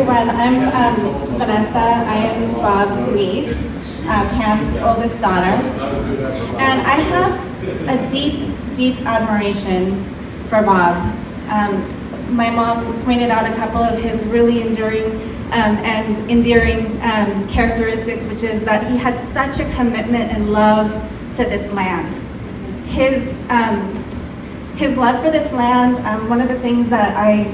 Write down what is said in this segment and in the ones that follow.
everyone. I'm Vanessa. I am Bob's niece, Pam's oldest daughter. And I have a deep, deep admiration for Bob. My mom pointed out a couple of his really enduring and endearing characteristics, which is that he had such a commitment and love to this land. His love for this land, one of the things that I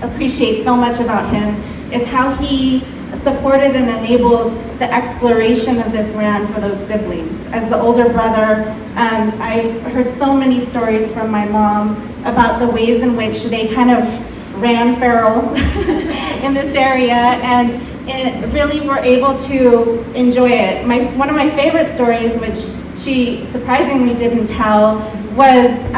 appreciate so much about him is how he supported and enabled the exploration of this land for those siblings. As the older brother, I heard so many stories from my mom about the ways in which they kind of ran feral in this area and really were able to enjoy it. One of my favorite stories, which she surprisingly didn't tell, was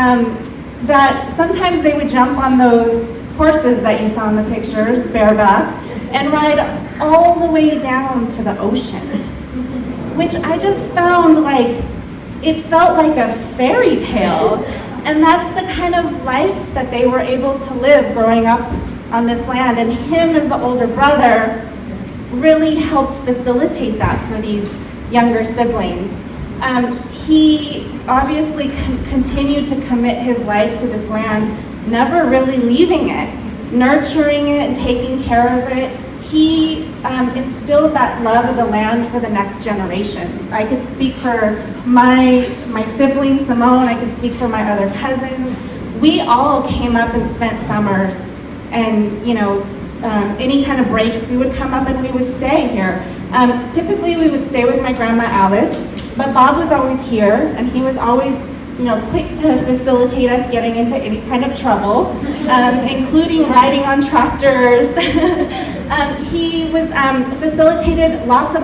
that sometimes they would jump on those horses that you saw in the pictures, bareback, and ride all the way down to the ocean, which I just found like, it felt like a fairy tale. And that's the kind of life that they were able to live growing up on this land. And him, as the older brother, really helped facilitate that for these younger siblings. He obviously continued to commit his life to this land, never really leaving it, nurturing it and taking care of it. He instilled that love of the land for the next generations. I could speak for my sibling Simone, I could speak for my other cousins. We all came up and spent summers, and any kind of breaks, we would come up and we would stay here. Typically we would stay with my grandma Alice, but Bob was always here, and he was always quick to facilitate us getting into any kind of trouble, including riding on tractors. He was facilitated lots of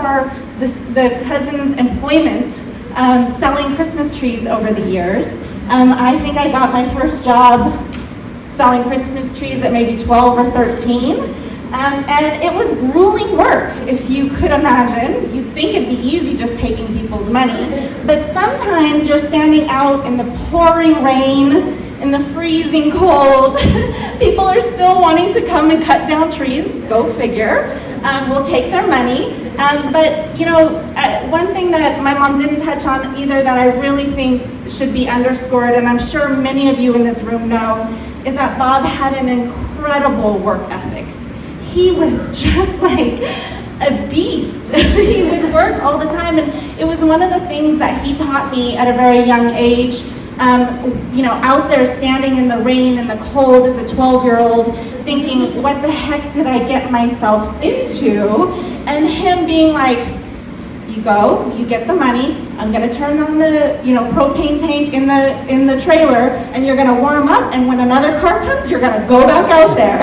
the cousins' employment, selling Christmas trees over the years. I think I got my first job selling Christmas trees at maybe 12 or 13. And it was grueling work, if you could imagine. You'd think it'd be easy just taking people's money. But sometimes you're standing out in the pouring rain, in the freezing cold. People are still wanting to come and cut down trees, go figure. We'll take their money. But one thing that my mom didn't touch on either that I really think should be underscored, and I'm sure many of you in this room know, is that Bob had an incredible work ethic. He was just like a beast. He would work all the time, and it was one of the things that he taught me at a very young age. Out there standing in the rain and the cold as a 12-year-old, thinking, what the heck did I get myself into? And him being like, you go, you get the money, I'm gonna turn on the propane tank in the trailer, and you're gonna warm up, and when another car comes, you're gonna go back out there.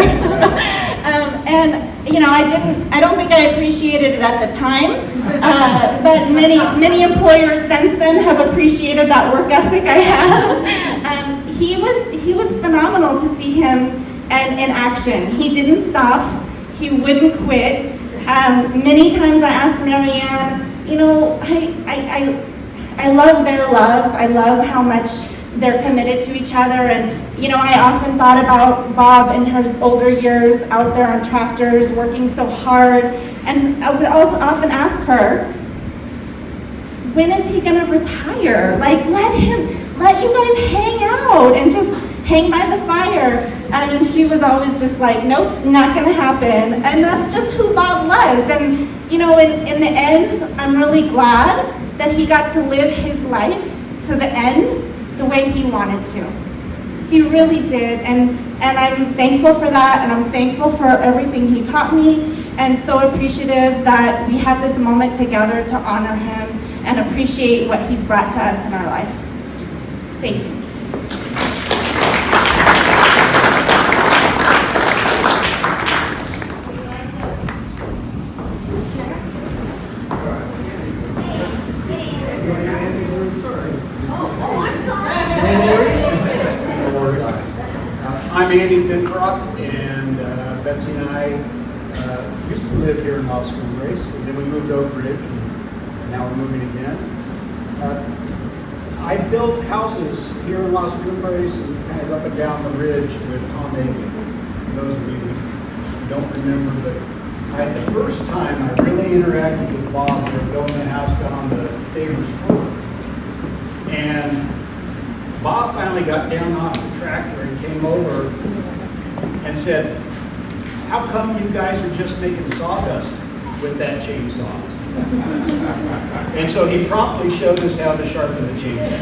I don't think I appreciated it at the time, but many employers since then have appreciated that work ethic I have. He was phenomenal to see him in action. He didn't stop. He wouldn't quit. Many times I asked Marianne, I love their love. I love how much they're committed to each other, and I often thought about Bob in his older years out there on tractors working so hard, and I would also often ask her, when is he gonna retire? Like, let you guys hang out and just hang by the fire. And she was always just like, nope, not gonna happen. And that's just who Bob was. And in the end, I'm really glad that he got to live his life to the end the way he wanted to. He really did, and I'm thankful for that, and I'm thankful for everything he taught me, and so appreciative that we have this moment together to honor him and appreciate what he's brought to us in our life. Thank you. I'm Andy Finfrock, and Betsy and I used to live here in Los Cumbres, and then we moved to Oak Ridge, and now we're moving again. I built houses here in Los Cumbres and kind of up and down the ridge with Tom Aiken. Those of you who don't remember, but the first time I really interacted with Bob, we were building a house down on the Favor Spur. And Bob finally got down off the tractor and came over and said, "How come you guys are just making sawdust with that chainsaw?" And so he promptly showed us how to sharpen the chainsaw.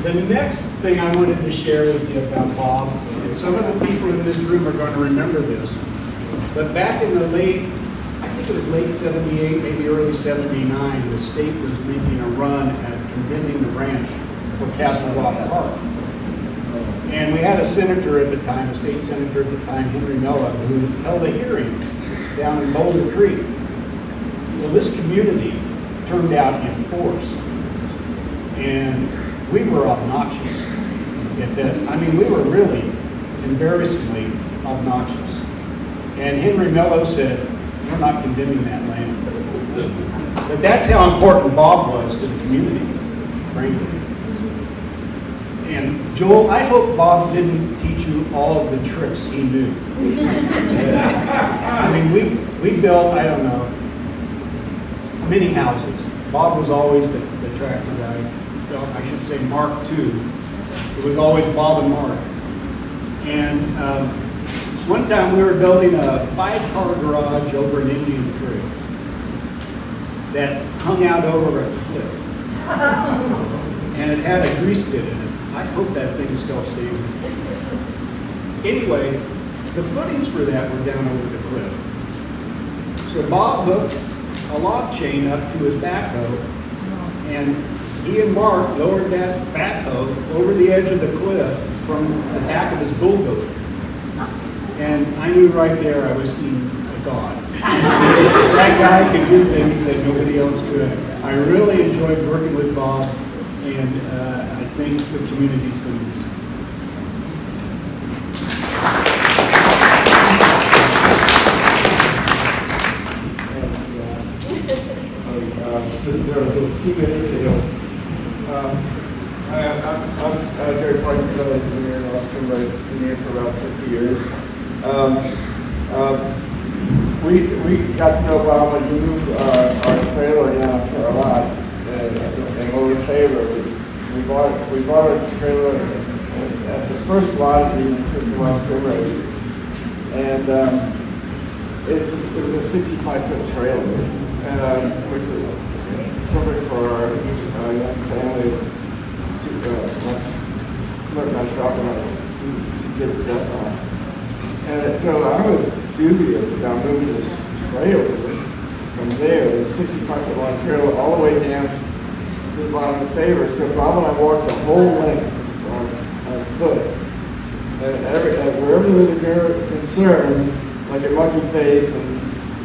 The next thing I wanted to share with you about Bob, and some of the people in this room are going to remember this, but back in the I think it was late 78, maybe early 79, the state was making a run at condemning the ranch for Castle Rock Park. And we had a senator at the time, a state senator at the time, Henry Mellon, who held a hearing down in Boulder Creek. Well, this community turned out in force. And we were obnoxious at that. I mean, we were really embarrassingly obnoxious. And Henry Mellon said, "We're not condemning that land." But that's how important Bob was to the community, frankly. And Joel, I hope Bob didn't teach you all of the tricks he knew. I mean, we built, I don't know, many houses. Bob was always the tractor guy. Well, I should say Mark too. It was always Bob and Mark. And one time we were building a 5-car garage over an Indian trail that hung out over a cliff. And it had a grease pit in it. I hope that thing's still standing. Anyway, the footings for that were down over the cliff. So Bob hooked a lock chain up to his backhoe, and he and Mark lowered that backhoe over the edge of the cliff from the back of his bulldozer. And I knew right there I was seeing a God. That guy could do things that nobody else could. I really enjoyed working with Bob, and I think the community's going to miss him. There are just too many tales. I'm Jerry Parsons. I've been here in Los Cumbres, been here for about 50 years. We got to know Bob when he moved our trailer down to our lot in Lower Favor. We bought a trailer at the first lot of the Interest of Los Cumbres, and it was a 65-foot trailer, which was perfect for our young family. Myself and two kids at that time. And so I was dubious about moving this trailer from there, the 65-foot long trailer, all the way down to the bottom of the Favor. So Bob and I walked the whole length on foot. And wherever there was a concern, like a monkey face and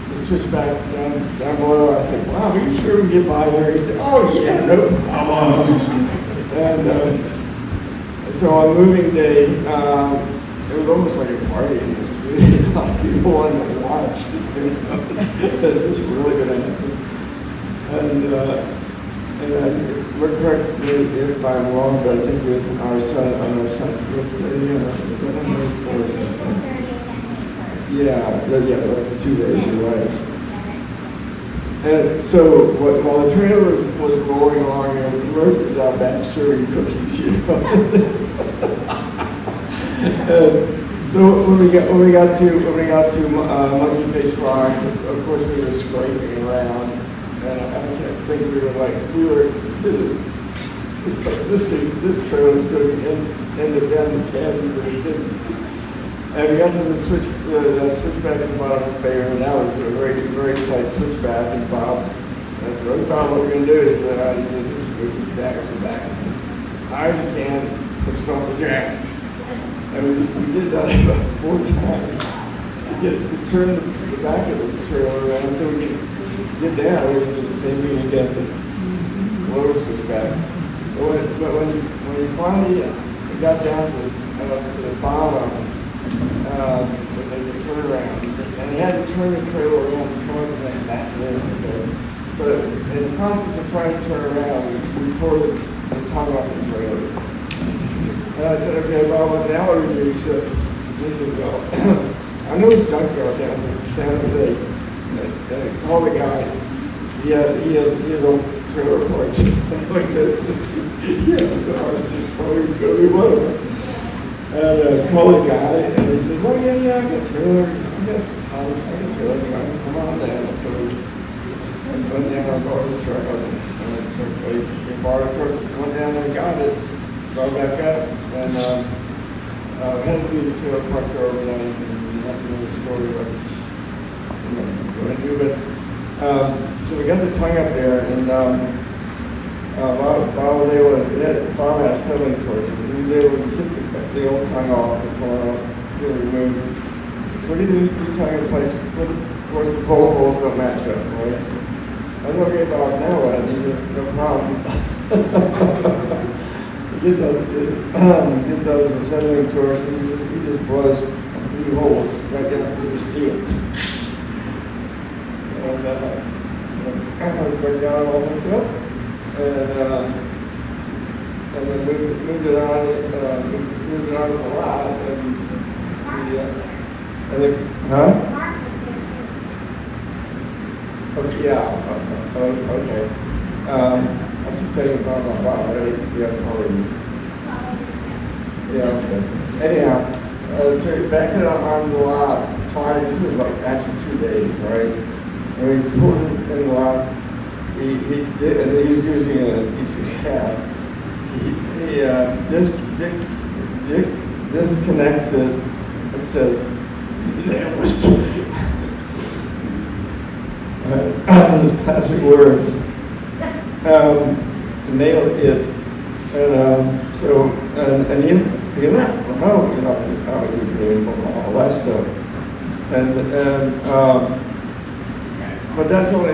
the switchback down below, I said, "Wow, are you sure we can get by here?" He said, "Oh yeah, no problem." And so on moving day, it was almost like a party in this community. A lot of people wanted to watch. It's really good. And we're correct if I'm wrong, but I think it was our son's birthday. Was that on May 4th? Yeah, like the 2 days, you're right. And so while the trailer was rolling along, Mert was out back serving cookies, So when we got to Monkey Face Rock, of course we were scraping around, and I can't think this trailer is going to end up down the cabin, but it didn't. And we got to the switchback at the bottom of the Fair, and that was a very, very tight switchback. And Bob, I said, "Okay, Bob, what we're going to do is," he says, "we just jack up the back as high as you can, push it off the jack." And we did that about 4 times to turn the back of the trailer around so we could get down. We did the same thing again with the lower switchback. But when we finally got down to the bottom, but there's a turnaround, and he had to turn the trailer around and come up and then back in. Okay? So in the process of trying to turn around, we tore the tongue off the trailer. And I said, okay, well, what now what do we do? He said, well, I know this junkyard down in San Jose. Call the guy. He has own trailer parks. Like that. Yeah, probably going to be one of them. And call the guy, and he said, oh yeah, I got trailer. I got trailer trucks. Come on down. So we went down and borrowed the truck. We borrowed the truck, went down there and got it. Brought back up, and had to do the trailer park there overnight, and that's another story I was going to do. But so we got the tongue up there, and Bob was able to. Bob had settling torches. He was able to get the old tongue off, the torn off, get it removed. So we get the new tongue in place. Of course, the pole holes don't match up, right? I was okay, Bob. Now what? He says, no problem. Gets out of the settling torch, and he just blows new holes right down through the steel. And right down all hooked up, and then moved it on with a lot, and huh? Okay, yeah, okay. I keep saying about my Bob, right? Yeah, probably. Yeah, okay. Anyhow, so back to the on the lot, fine, this is like after 2 days, right? When he pulls it in the lot, he did, and he was using a D6 cab. He disconnects it and says, nail it. Classic words. Nailed it, and he left. No, I was doing all that stuff, but that was only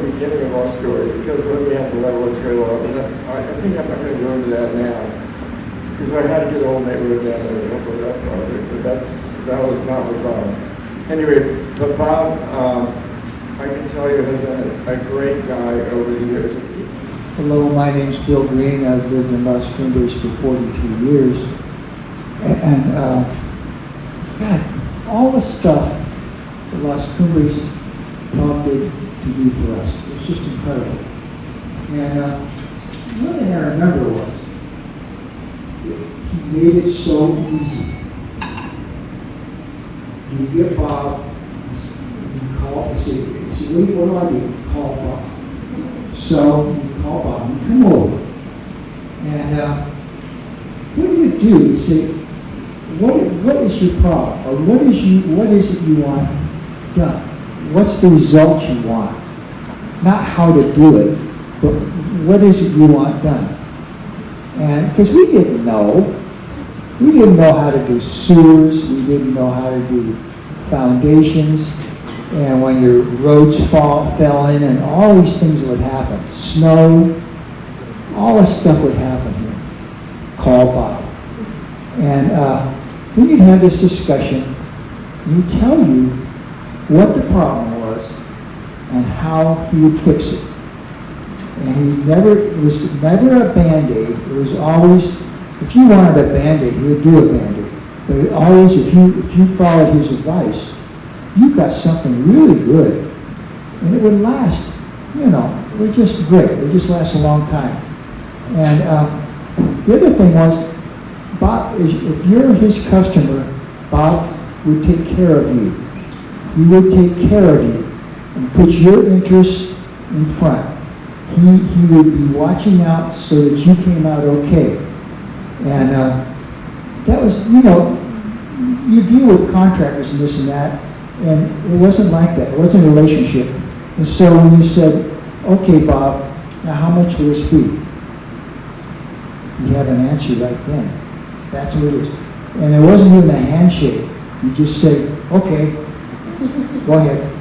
the beginning of our story, because when we had to level the trailer up, and I think I'm not going to go into that now, because I had to get the whole neighborhood down there to help with that project, but that was not with Bob. Anyway, but Bob, I can tell you, has been a great guy over the years. Hello, my name's Bill Green. I've lived in Las Cumbres for 43 years. And God, all the stuff that Las Cumbres Bob did to do for us, it's just incredible. And one thing I remember was, he made it so easy. You get Bob, you call, you say, what do I do? Call Bob. So you call Bob, you come over, and what do? You say, what is your problem, or what is it you want done? What's the result you want? Not how to do it, but what is it you want done? And because we didn't know how to do sewers, we didn't know how to do foundations. And when your roads fell in, and all these things would happen, snow, all this stuff would happen here. Call Bob. And then you'd have this discussion, and he'd tell you what the problem was and how he would fix it. And it was never a Band-Aid. It was always, if you wanted a Band-Aid, he would do a Band-Aid. But it always, if you followed his advice, you got something really good, and it would last, it was just great. It would just last a long time. And the other thing was, Bob, if you're his customer, Bob would take care of you. He would take care of you and put your interests in front. He would be watching out so that you came out okay. And that was, you deal with contractors and this and that, and it wasn't like that. It wasn't a relationship. And so when you said, okay, Bob, now how much will this be? You have an answer right then. That's what it is. And it wasn't even a handshake. You just say, okay, go ahead.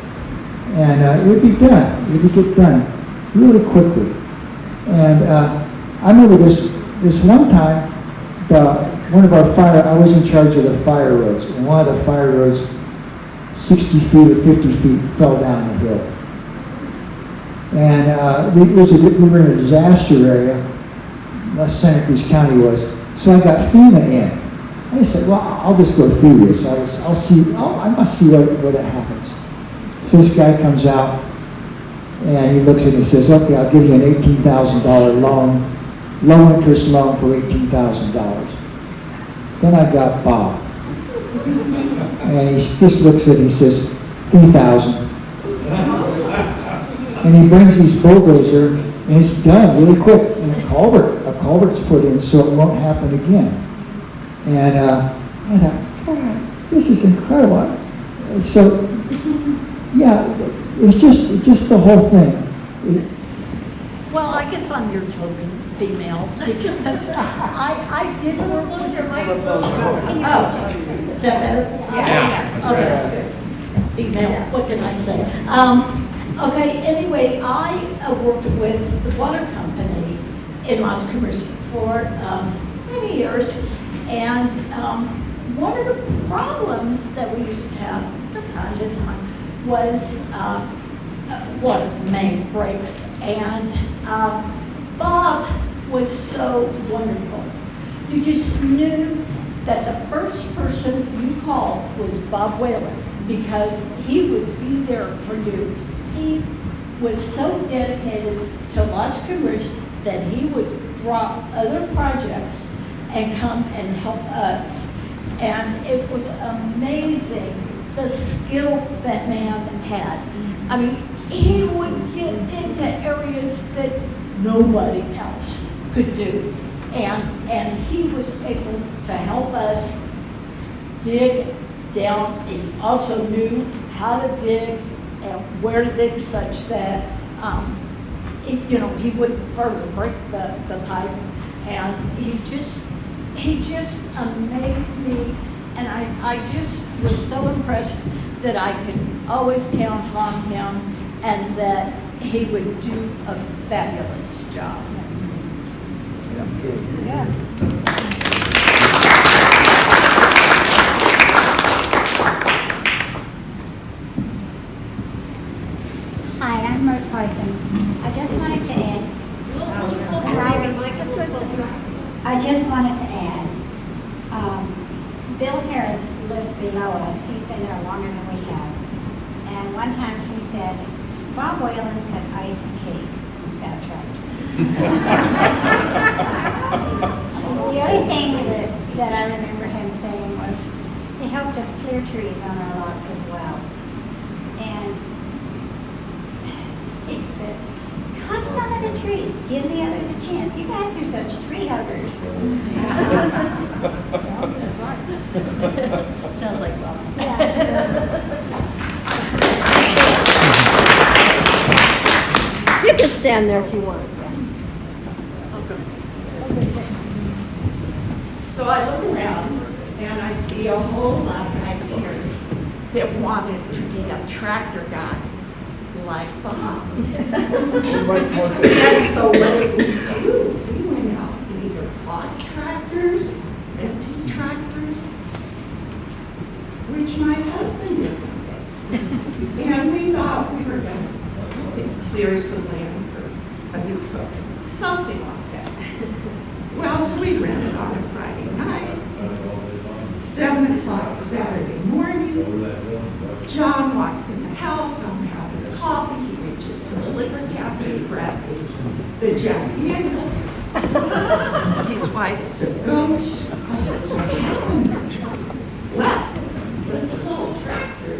And it would be done. It would get done really quickly. And I remember this one time, one of our I was in charge of the fire roads, and one of the fire roads, 60 feet or 50 feet, fell down the hill. And we were in a disaster area, Santa Cruz County was, So I got FEMA in. I said, well, I'll just go through this. I'll see, I must see what happens. So this guy comes out, and he looks at me and says, okay, I'll give you an $18,000 loan, low interest loan for $18,000. Then I got Bob. And he just looks at me and says, $3,000. And he brings his bulldozer, and it's done really quick. And a culvert's put in so it won't happen again. And I thought, God, this is incredible. So, yeah, it's just the whole thing. Well, I guess I'm your token female because I did work with your mic. Oh, is that better? Yeah. Okay. Female, what can I say? Okay, anyway, I worked with the water company in Las Cumbres for many years, and one of the problems that we used to have from time to time was water main breaks, and Bob was so wonderful. You just knew that the first person you called was Bob Whalen, because he would be there for you. He was so dedicated to Las Cumbres that he would drop other projects and come and help us. And it was amazing the skill that man had. I mean, he would get into areas that nobody else could do. And he was able to help us dig down. He also knew how to dig and where to dig such that, he wouldn't further break the pipe. And he just amazed me. And I just was so impressed that I could always count on him and that he would do a fabulous job. Yeah. Hi, I'm Ruth Parsons. I just wanted to add. I just wanted to add. Bill Harris lives below us. He's been there longer than we have. And one time he said, Bob Whalen could ice a cake with that tractor. The other thing that I remember him saying was he helped us clear trees on our lot as well. And he said, cut some of the trees, give the others a chance. You guys are such tree huggers. Sounds like Bob. Yeah. You can stand there if you want. So I look around and I see a whole lot of guys here that wanted to be a tractor guy like Bob. And so what did we do? We went out and either bought tractors, empty tractors, which my husband did one day. And we thought we were going to clear some land for a new cook, something like that. Well, so we rented on a Friday night, 7 o'clock Saturday morning. John walks in the house, I'm having coffee, he reaches to the liquor cabinet, he grabs the Jack Daniels. He's white as a ghost. Well, this little tractor,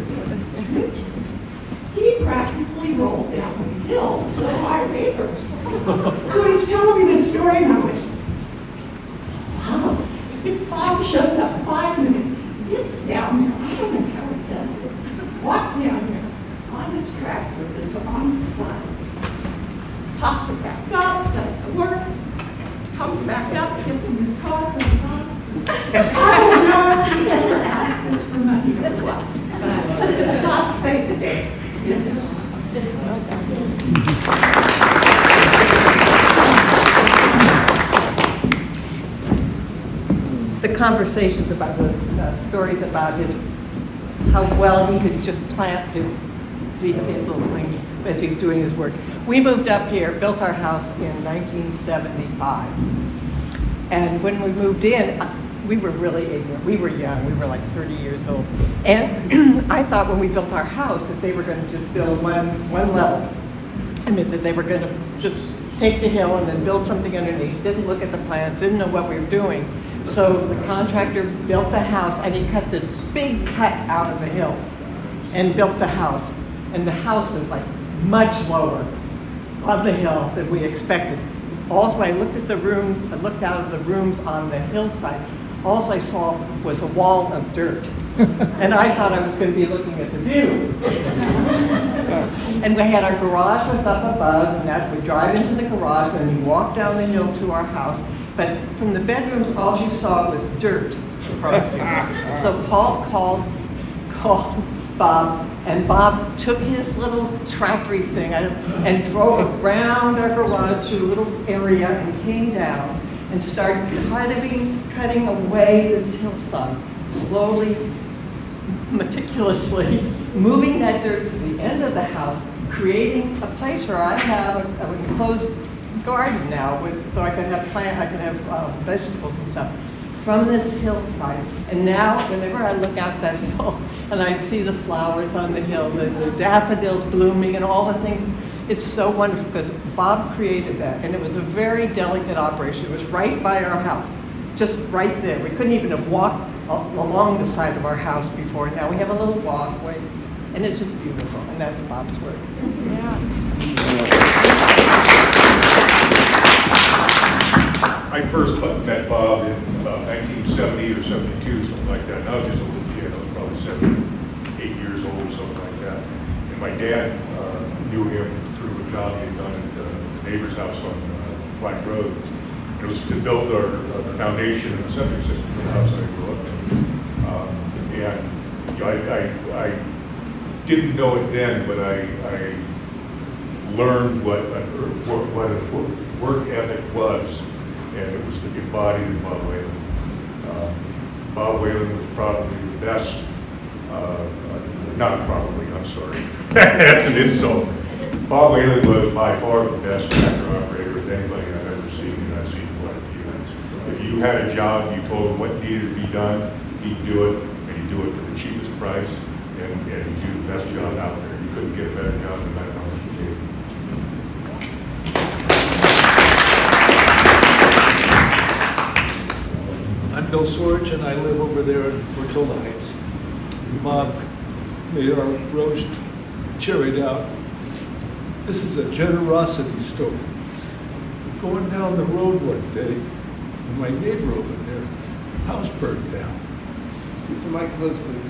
he practically rolled down the hill to our neighbors. So he's telling me this story and I went, Bob shows up 5 minutes, gets down there, I don't know how he does it, walks down there on his tractor that's on the side, pops it back up, does the work, comes back up, gets in his car, goes on. I don't know if he ever asked us for money or what, but Bob saved the day. The conversations about the stories about how well he could just plant his little thing as he's doing his work. We moved up here, built our house in 1975. And when we moved in, we were really ignorant. We were young. We were like 30 years old. And I thought when we built our house that they were going to just build one level. I mean, that they were going to just take the hill and then build something underneath. Didn't look at the plans, didn't know what we were doing. So the contractor built the house, and he cut this big cut out of the hill and built the house. And the house was like much lower on the hill than we expected. Also, I looked at the rooms, I looked out of the rooms on the hillside. All I saw was a wall of dirt. And I thought I was going to be looking at the view. And we had our garage was up above, and as we drive into the garage, and you walk down the hill to our house. But from the bedrooms, all you saw was dirt across there. So Paul called Bob, and Bob took his little tractory thing and drove around our garage through a little area and came down and started cutting away this hillside, slowly, meticulously, moving that dirt to the end of the house, creating a place where I have an enclosed garden now, so I can have vegetables and stuff from this hillside. And now, whenever I look out that hill and I see the flowers on the hill, the daffodils blooming and all the things, it's so wonderful because Bob created that, and it was a very delicate operation. It was right by our house, just right there. We couldn't even have walked along the side of our house before. Now we have a little walkway, and it's just beautiful, and that's Bob's work. I first met Bob in 1970 or 72, something like that. And I was just a little kid. I was probably 7, 8 years old, something like that. And my dad knew him through a job he had done at the neighbor's house on Black Road. It was to build the foundation and the septic system for the house I grew up in. I didn't know it then, but I learned what a work ethic was. And it was embodied in Bob Whalen. Bob Whalen was probably the best, not probably, I'm sorry, that's an insult. Bob Whalen was by far the best tractor operator of anybody I've ever seen, and I've seen quite a few. If you had a job, you told him what needed to be done, he'd do it, and he'd do it for the cheapest price, and he'd do the best job out there. You couldn't get a better job no matter how much you did. I'm Bill Sorge, and I live over there in Portola Heights. Bob made our roast cherried out. This is a generosity story. Going down the road one day, and my neighbor over there, house burned down. Keep the mic close, please.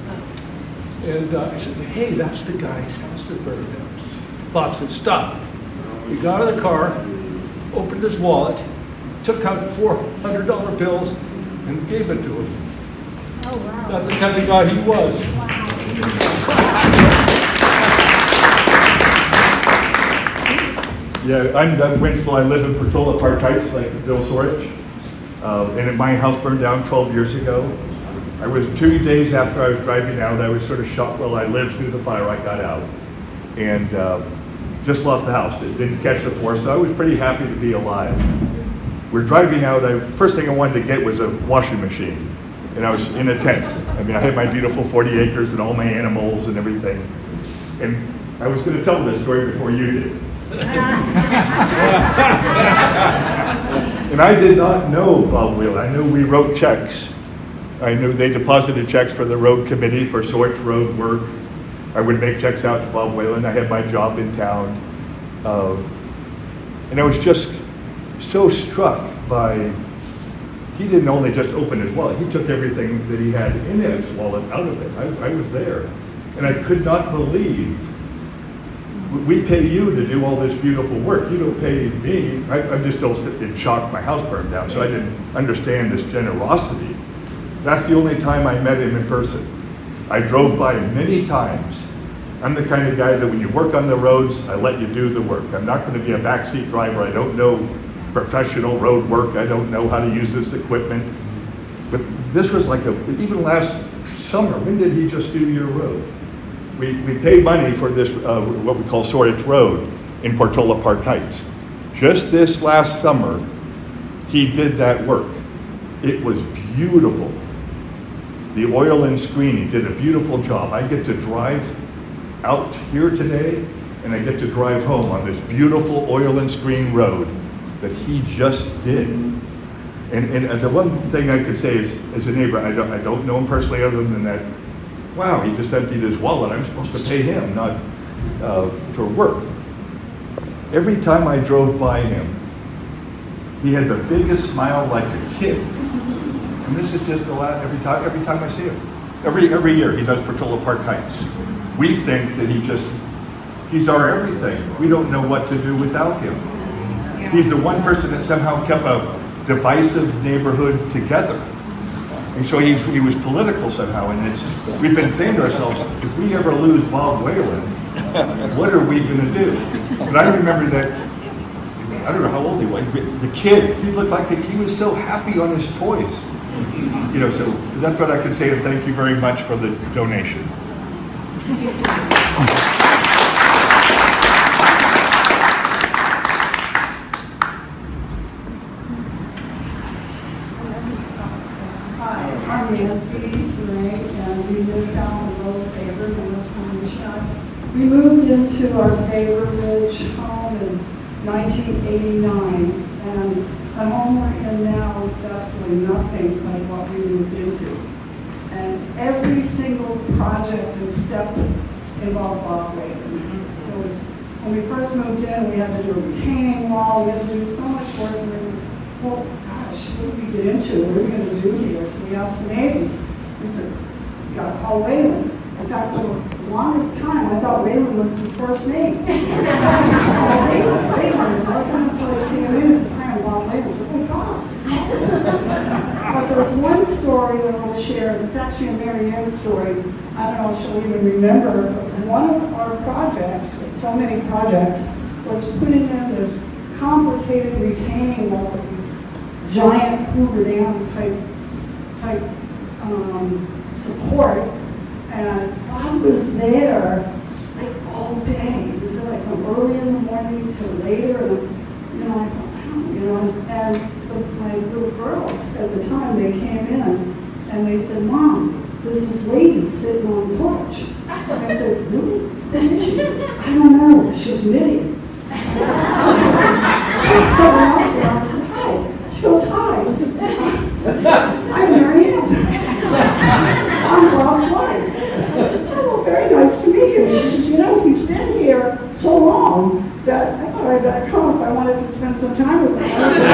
And I said, hey, that's the guy's house that burned down. Bob said, stop. He got out of the car, opened his wallet, took out $400 bills, and gave it to him. Oh, wow. That's the kind of guy he was. Yeah, I'm Doug Winslow. I live in Portola Park Heights, like Bill Sorich. And my house burned down 12 years ago. I was 2 days after I was driving out. I was sort of shocked. Well, I lived through the fire. I got out and just lost the house. It didn't catch the force, so I was pretty happy to be alive. We're driving out. First thing I wanted to get was a washing machine, and I was in a tent. I mean, I had my beautiful 40 acres and all my animals and everything. And I was going to tell this story before you did. And I did not know Bob Whalen. I knew we wrote checks. I knew they deposited checks for the road committee for Sorich road work. I would make checks out to Bob Whalen. I had my job in town. And I was just so struck by, he didn't only just open his wallet, he took everything that he had in his wallet out of it. I was there. And I could not believe, we pay you to do all this beautiful work. You don't pay me. I'm just still in shock. My house burned down, so I didn't understand this generosity. That's the only time I met him in person. I drove by many times. I'm the kind of guy that when you work on the roads, I let you do the work. I'm not going to be a backseat driver. I don't know professional road work. I don't know how to use this equipment. But this was like even last summer, when did he just do your road? We paid money for this, what we call Sorich Road in Portola Park Heights. Just this last summer, he did that work. It was beautiful. The oil and screening did a beautiful job. I get to drive out here today, and I get to drive home on this beautiful oil and screen road that he just did. And the one thing I could say is, as a neighbor, I don't know him personally other than that, wow, he just emptied his wallet. I'm supposed to pay him, not for work. Every time I drove by him, he had the biggest smile like a kid. And this is just every time I see him. Every year he does Portola Park hikes. We think that he's our everything. We don't know what to do without him. He's the one person that somehow kept a divisive neighborhood together. And so he was political somehow. And we've been saying to ourselves, if we ever lose Bob Whalen, what are we going to do? But I remember that, I don't know how old he was, but the kid, he looked like he was so happy on his toys. So that's what I can say, and thank you very much for the donation. Hi, I'm Nancy Ray, and we live down the road, Favor, in West Palm Beach. We moved into our Favor Ridge home in 1989, and the home we're in now is absolutely nothing like what we moved into. And every single project and step involved Bob Whalen. It was, when we first moved in, we had to do a retaining wall, we had to do so much work, and we were, well, gosh, what did we get into? What are we going to do here? So we asked the neighbors. We said, you got to call Whalen. In fact, for the longest time, I thought Whalen was his first name. Whalen. It wasn't until I came in as a sign Bob Whalen. I said, oh, God. But there's one story that I want to share. It's actually a Mary Ann story. I don't know if she'll even remember. But one of our projects, with so many projects, was putting in this complicated retaining wall with these giant Hoover Dam type support. And Bob was there like all day. He was there like from early in the morning till later. And I thought, wow, and my little girls at the time, they came in and they said, Mom, there's this lady sitting on the porch. I said, really? Who is she? I don't know. She's knitting. I said, hi. She goes, hi. I'm Mary Ann. I'm Bob's wife. I said, oh, very nice to meet you. She says, he's been here so long that I thought I'd better come if I wanted to spend some time with him. I was like,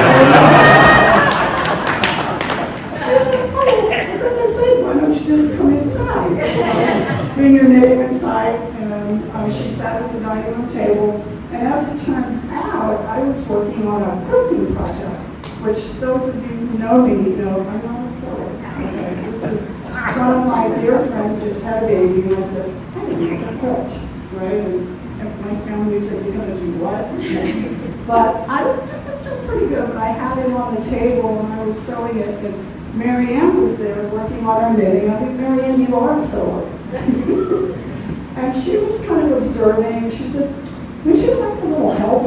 oh, for goodness sake, why don't you just come inside? Bring your knitting inside. And she sat at the dining room table. And as it turns out, I was working on a quilting project, which those of you who know me know I'm not a sewer. Okay, this is one of my dear friends who's had a baby, and I said, I can make a quilt, right? And my family said, you're going to do what? But I was doing pretty good, but I had it on the table, and I was sewing it, and Mary Ann was there working on her knitting. I think, Mary Ann, you are a sewer. And she was kind of observing, she said, would you like a little help?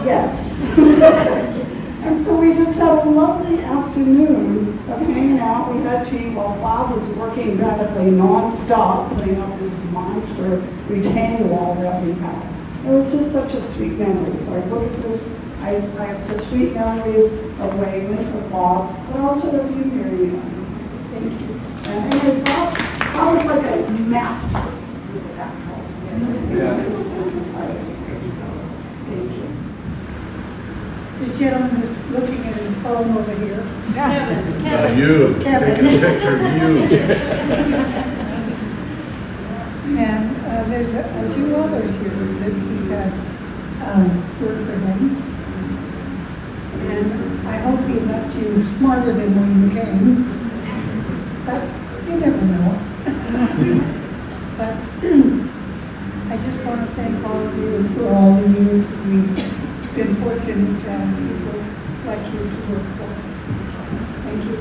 Yes. And so we just had a lovely afternoon of hanging out. We had tea while Bob was working practically nonstop, putting up this monster retaining wall that we had. It was just such a sweet memory. So I look at this, I have such sweet memories of Whalen, of Bob, but also of you, Mary Ann. Thank you. And Bob was like a master with that help. It's just an artist. Thank you. The gentleman was looking at his phone over here. Kevin. You. Kevin. Taking a picture of you. And there's a few others here that he's had work for him. And I hope he left you smarter than when you came. But you never know. But I just want to thank all of you for all the years that we've been fortunate to have people like you to work for. Thank you.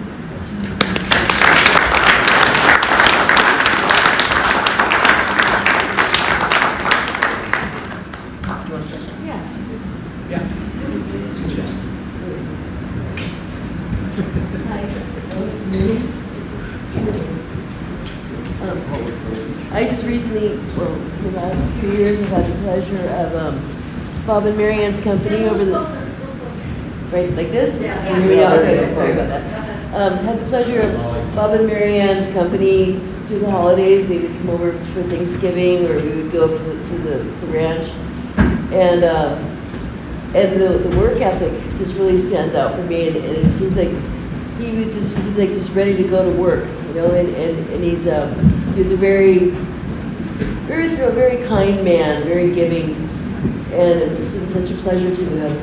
Yeah. I just recently, well, in the last few years, have had the pleasure of Bob and Mary Ann's company over the, right, like this? Yeah. Can you hear me now? Okay, sorry about that. Had the pleasure of Bob and Mary Ann's company through the holidays. They would come over for Thanksgiving, or we would go up to the ranch. And the work ethic just really stands out for me, and it seems like he's like just ready to go to work, you know, and he's a very thorough, very kind man, very giving, and it's been such a pleasure to have,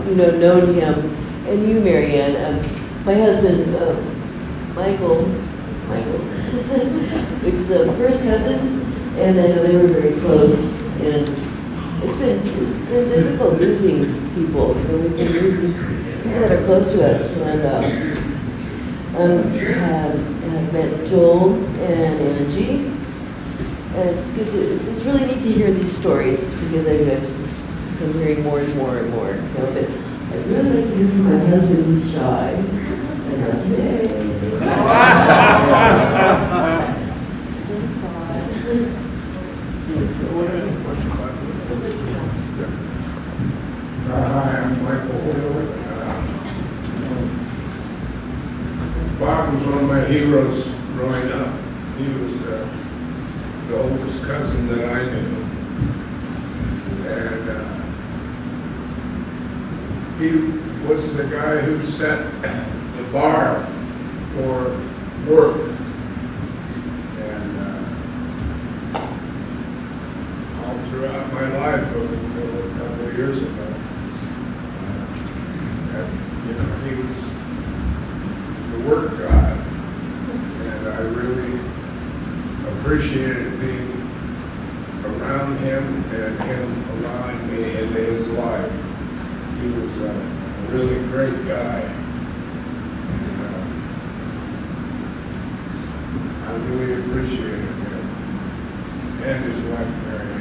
you know, known him, and you, Mary Ann. My husband, Michael, which is a first cousin, and I know they were very close, and it's been difficult losing people. You know, we've been losing people that are close to us, and have met Joel and Angie, and it's good to, it's really neat to hear these stories, because I've just been hearing more and more and more, you know, but I'd really like to hear from my husband who's shy, and I'll say, Hi, I'm Michael Whalen. Bob was one of my heroes growing up. He was the oldest cousin that I knew. And he was the guy who set the bar for work. And all throughout my life, up until a couple of years ago, he was the work god, and I really appreciated being around him and him allowing me into his life. He was a really great guy, and I really appreciated him and his wife, Mary Ann.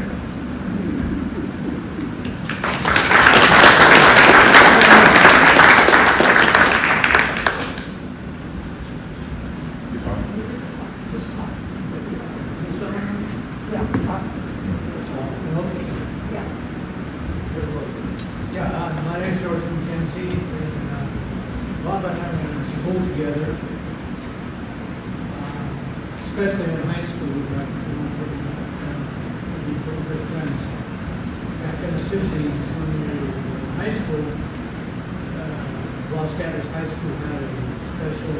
My name is George McKenzie, and Bob and I were in school together, especially in high school. We were pretty good friends. Back in the 60s, when we were in high school, Los Gatos High School had a special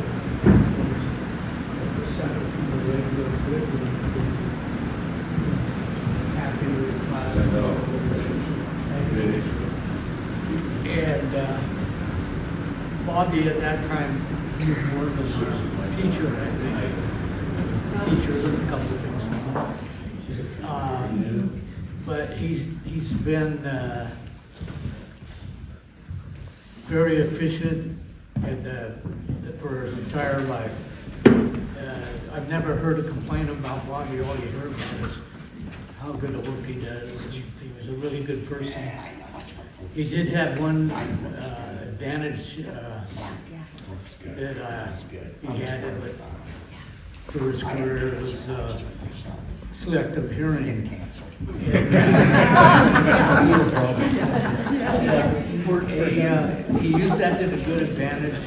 separate from the regular curriculum. Happy with the class. I know. And Bobby at that time, he was more of a teacher, I think. Teacher, a couple of things now. But he's been very efficient for his entire life. I've never heard a complaint about Bobby. All you hear about is how good the work he does. He was a really good person. He did have one advantage that he had through his career was selective hearing. He used that to a good advantage.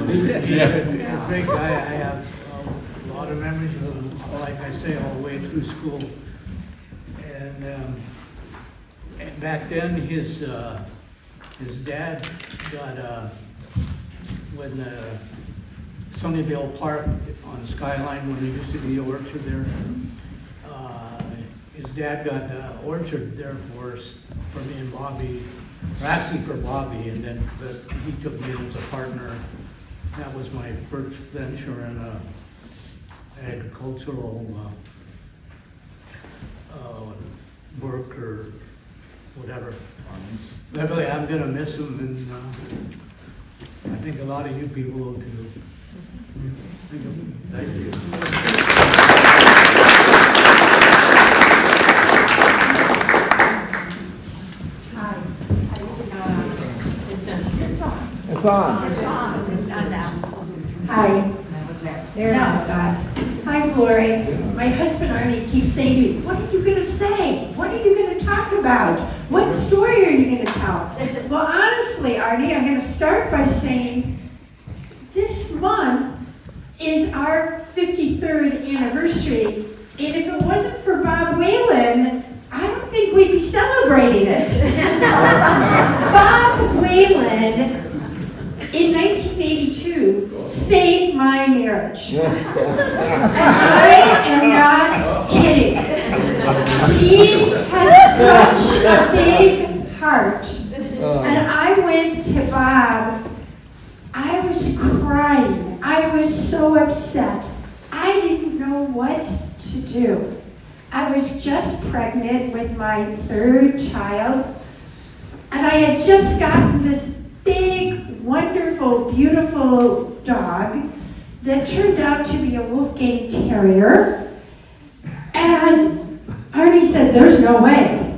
He's a great guy. I have a lot of memories of him, like I say, all the way through school. And back then, his dad got when Sunnyvale Park on Skyline, when there used to be an orchard there. His dad got the orchard there for us, for me and Bobby, or actually for Bobby, and then but he took me as a partner. That was my first venture in agricultural work or whatever. But really, I'm gonna miss him, and I think a lot of you people will too. Thank you. It's on. It's on now. Hi. What's that? There, now it's on. Hi, Glory. My husband Arnie keeps saying to me, what are you going to say? What are you going to talk about? What story are you going to tell? Well, honestly, Arnie, I'm going to start by saying this month is our 53rd anniversary. And if it wasn't for Bob Whalen, I don't think we'd be celebrating it. Bob Whalen, in 1982, saved my marriage. And I am not kidding. He has such a big heart. And I went to Bob. I was crying. I was so upset. I didn't know what to do. I was just pregnant with my third child, and I had just gotten this big, wonderful, beautiful dog that turned out to be a Wolfgang Terrier. And Arnie said, there's no way.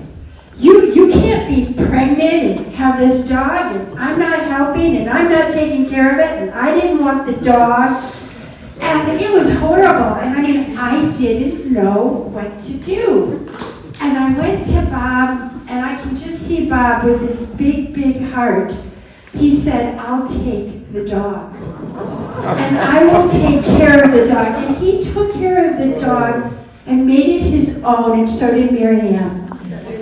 You can't be pregnant and have this dog, and I'm not helping, and I'm not taking care of it, and I didn't want the dog. And it was horrible. And I mean, I didn't know what to do. And I went to Bob, and I can just see Bob with this big, big heart. He said, I'll take the dog. And I will take care of the dog. And he took care of the dog and made it his own, and so did Marianne.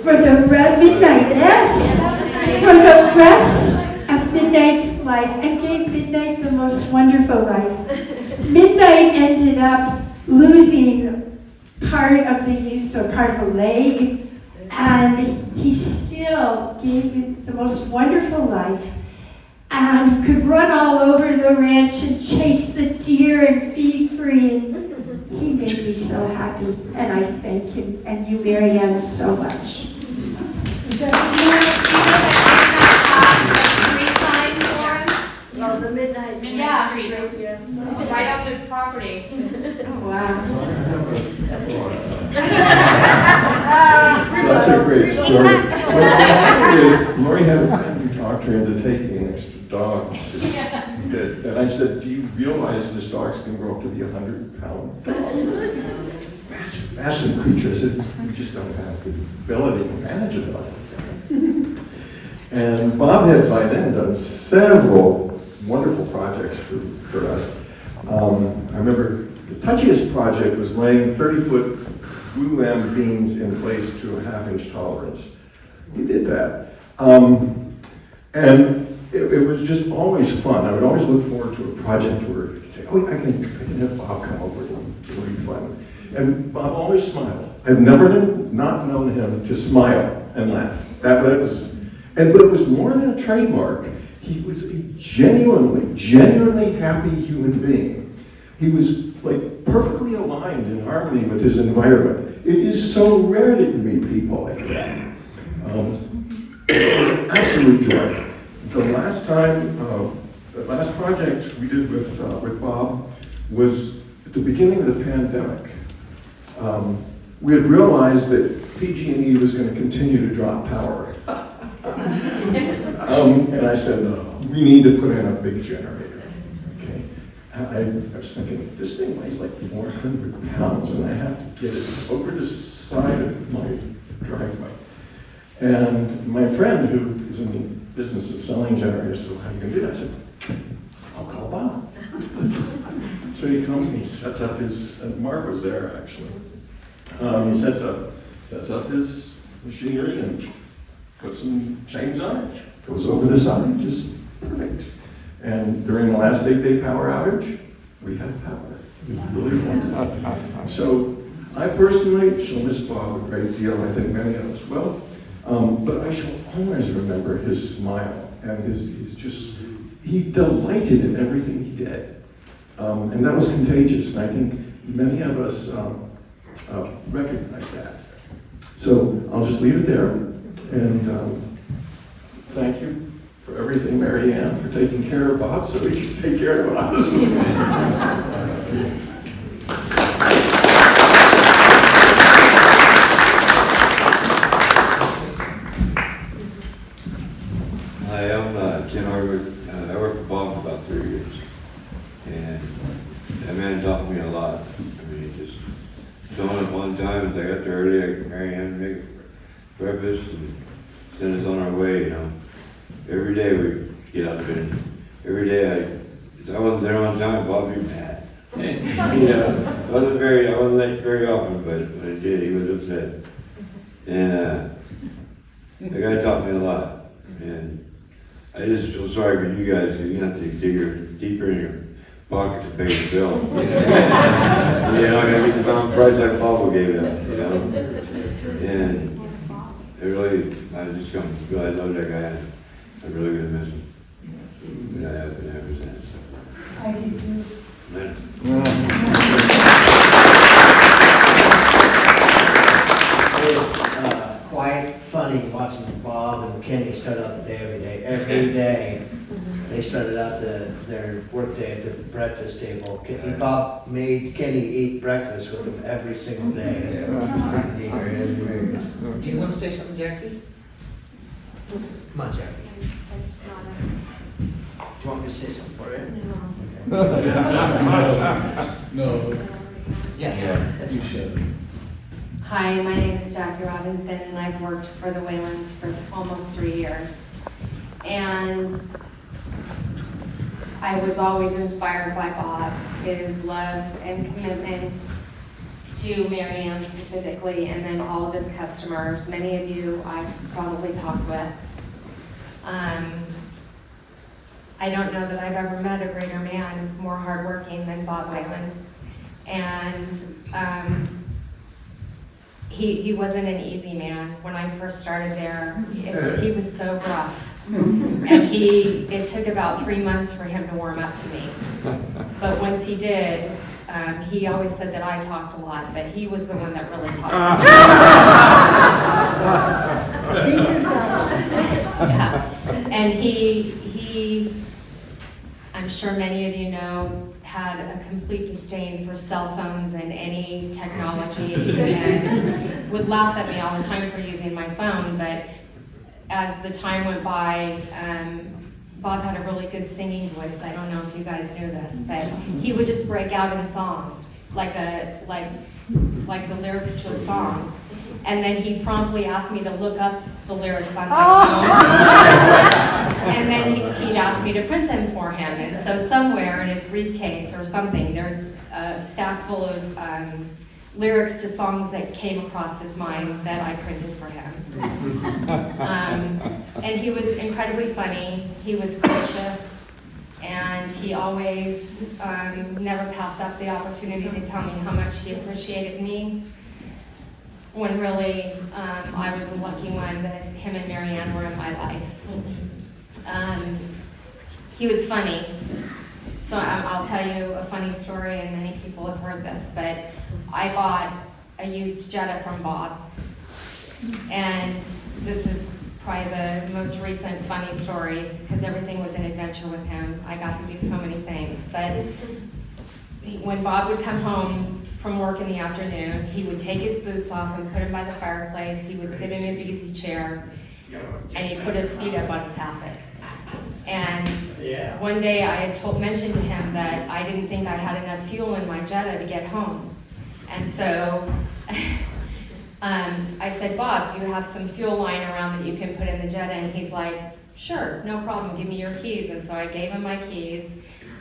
For the for the rest of Midnight's life, and gave Midnight the most wonderful life. Midnight ended up losing part of the use of part of a leg, and he still gave it the most wonderful life. And he could run all over the ranch and chase the deer and be free. And he made me so happy, and I thank him and you, Marianne, so much. Oh, the Midnight Street. Right on the property. Oh, wow. So that's a great story. What Lori had a friend who talked her into taking an extra dog. He did. And I said, do you realize this dog's going to grow up to be 100-pound dog? Massive creature. I said, we just don't have the ability to manage a dog. And Bob had by then done several wonderful projects for us. I remember the touchiest project was laying 30-foot glulam beams in place to a half-inch tolerance. We did that. And it was just always fun. I would always look forward to a project where I'd say, oh, I can have Bob come over, it'll be fun. And Bob always smiled. I've never not known him to smile and laugh. But it was more than a trademark. He was a genuinely happy human being. He was like perfectly aligned in harmony with his environment. It is so rare that you meet people like that. It was an absolute joy. The last project we did with Bob was at the beginning of the pandemic. We had realized that PG&E was going to continue to drop power. And I said, no, we need to put in a big generator. Okay. And I was thinking, this thing weighs like 400 pounds, and I have to get it over the side of my driveway. And my friend, who is in the business of selling generators, said, how are you going to do that? I said, I'll call Bob. So he comes and he sets up his, and Mark was there actually. He sets up his machinery and puts some chains on it, goes over the side, just perfect. And during the last 8-day power outage, we had power. It was really wonderful. So I personally shall miss Bob a great deal. I think many of us will. But I shall always remember his smile and he delighted in everything he did. And that was contagious. And I think many of us recognize that. So I'll just leave it there. And thank you for everything, Marianne, for taking care of Bob so he can take care of us. Hi, I'm Ken Harwood. I worked for Bob for about 3 years. And that man taught me a lot. I mean, one time, as I got there early, Mary Ann to make breakfast and send us on our way, you know. Every day we get out of bed. Every day if I wasn't there on time, Bob would be mad. You know, I wasn't late very often, but when I did, he was upset. And the guy taught me a lot. And I just feel sorry for you guys, because you have to dig deeper in your pocket to pay the bill. You're not gonna get the pound price like Papa gave it, you know? And it really, I just come, I love that guy. I'm really gonna miss him. But I have been ever since. I do too. It was quite funny watching Bob and Kenny start out the day. Every day, they started out their workday at the breakfast table. Bob made Kenny eat breakfast with him every single day. Do you want to say something, Jackie? Come on, Jackie. Do you want me to say something for you? No. Yeah, that's You should. Hi, my name is Jackie Robinson, and I've worked for the Whalens for almost 3 years. And I was always inspired by Bob, his love and commitment to Mary Ann specifically, and then all of his customers. Many of you I've probably talked with. I don't know that I've ever met a greater man, more hardworking than Bob Whalen. And he wasn't an easy man. When I first started there, he was so rough. And it took about 3 months for him to warm up to me. But once he did, he always said that I talked a lot, but he was the one that really talked to me. Secret yeah. And he, I'm sure many of you know, had a complete disdain for cell phones and any technology, and would laugh at me all the time for using my phone. But as the time went by, Bob had a really good singing voice. I don't know if you guys knew this, but he would just break out in song, like the lyrics to a song. And then he promptly asked me to look up the lyrics on my phone. And then he'd ask me to print them for him. And so somewhere in his briefcase or something, there's a stack full of lyrics to songs that came across his mind that I printed for him. And he was incredibly funny. He was gracious. And he always never passed up the opportunity to tell me how much he appreciated me. When really, I was the lucky one that him and Mary Ann were in my life. He was funny. So I'll tell you a funny story, and many people have heard this, but I bought a used Jetta from Bob. And this is probably the most recent funny story, because everything was an adventure with him. I got to do so many things. But when Bob would come home from work in the afternoon, he would take his boots off and put them by the fireplace. He would sit in his easy chair, and he'd put his feet up on his hassock. And one day I had mentioned to him that I didn't think I had enough fuel in my Jetta to get home. And so I said, Bob, do you have some fuel lying around that you can put in the Jetta? And he's like, sure, no problem, give me your keys. And so I gave him my keys,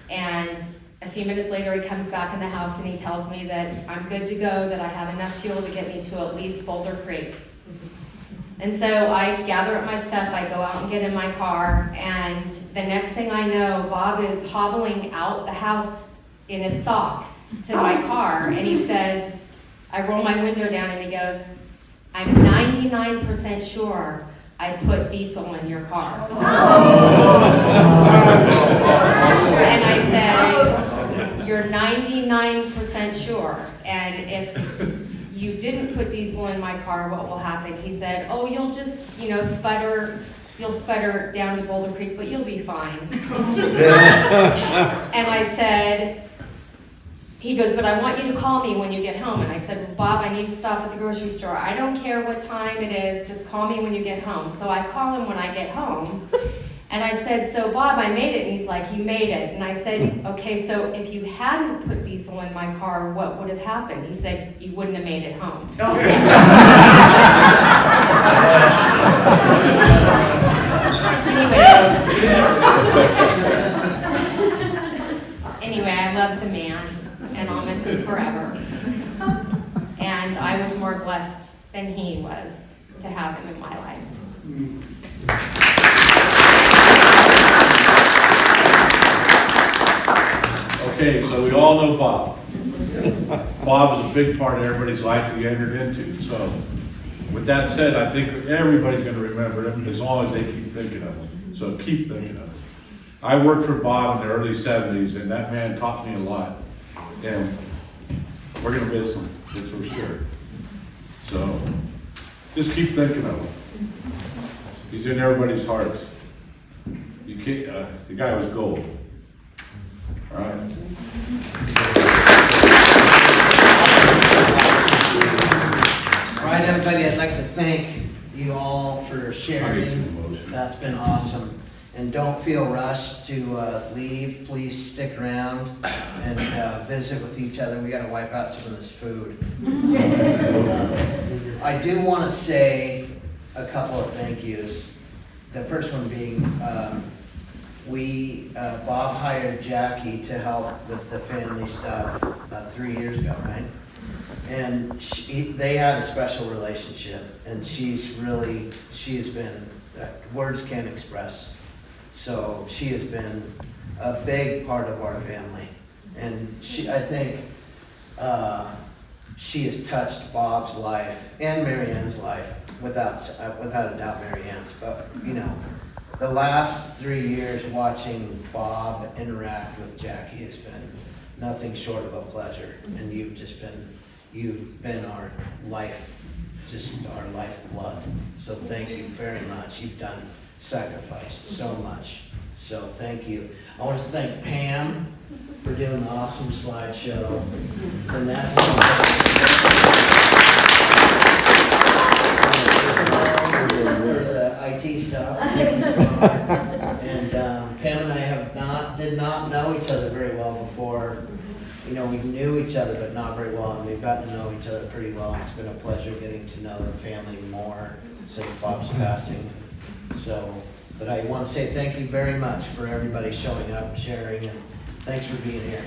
and a few minutes later, he comes back in the house and he tells me that I'm good to go, that I have enough fuel to get me to at least Boulder Creek. And so I gather up my stuff, I go out and get in my car, and the next thing I know, Bob is hobbling out the house in his socks to my car, and he says, I roll my window down and he goes, I'm 99% sure I put diesel in your car. And I said, you're 99% sure, and if you didn't put diesel in my car, what will happen? He said, oh, you'll just, you'll sputter down to Boulder Creek, but you'll be fine. And I said, he goes, but I want you to call me when you get home. And I said, well, Bob, I need to stop at the grocery store. I don't care what time it is, just call me when you get home. So I call him when I get home, And I said, so Bob, I made it. And he's like, you made it. And I said, okay, so if you hadn't put diesel in my car, what would have happened? He said, you wouldn't have made it home. Anyway, I love the man, and I'll miss him forever. And I was more blessed than he was to have him in my life. Okay, so we all know Bob. Bob is a big part of everybody's life we entered into. So with that said, I think everybody's going to remember him as long as they keep thinking of him. So keep thinking of him. I worked for Bob in the early 70s, and that man taught me a lot. And we're going to miss him, that's for sure. So just keep thinking of him. He's in everybody's hearts. You can't, the guy was gold. All right. All right, everybody, I'd like to thank you all for sharing. That's been awesome. And don't feel rushed to leave. Please stick around and visit with each other. We got to wipe out some of this food. I do want to say a couple of thank yous. The first one being, Bob hired Jackie to help with the family stuff about 3 years ago, right? And they had a special relationship, and she has been, words can't express. So she has been a big part of our family. And I think she has touched Bob's life and Mary Ann's life, without a doubt Mary Ann's. But, you know, the last 3 years watching Bob interact with Jackie has been nothing short of a pleasure. And you've been our life, just our lifeblood. So thank you very much. You've sacrificed so much. So thank you. I want to thank Pam for doing the awesome slideshow. Vanessa for the IT stuff. And Pam and I did not know each other very well before. You know, we knew each other, but not very well, and we've gotten to know each other pretty well. It's been a pleasure getting to know the family more since Bob's passing. So, but I want to say thank you very much for everybody showing up, sharing, and thanks for being here.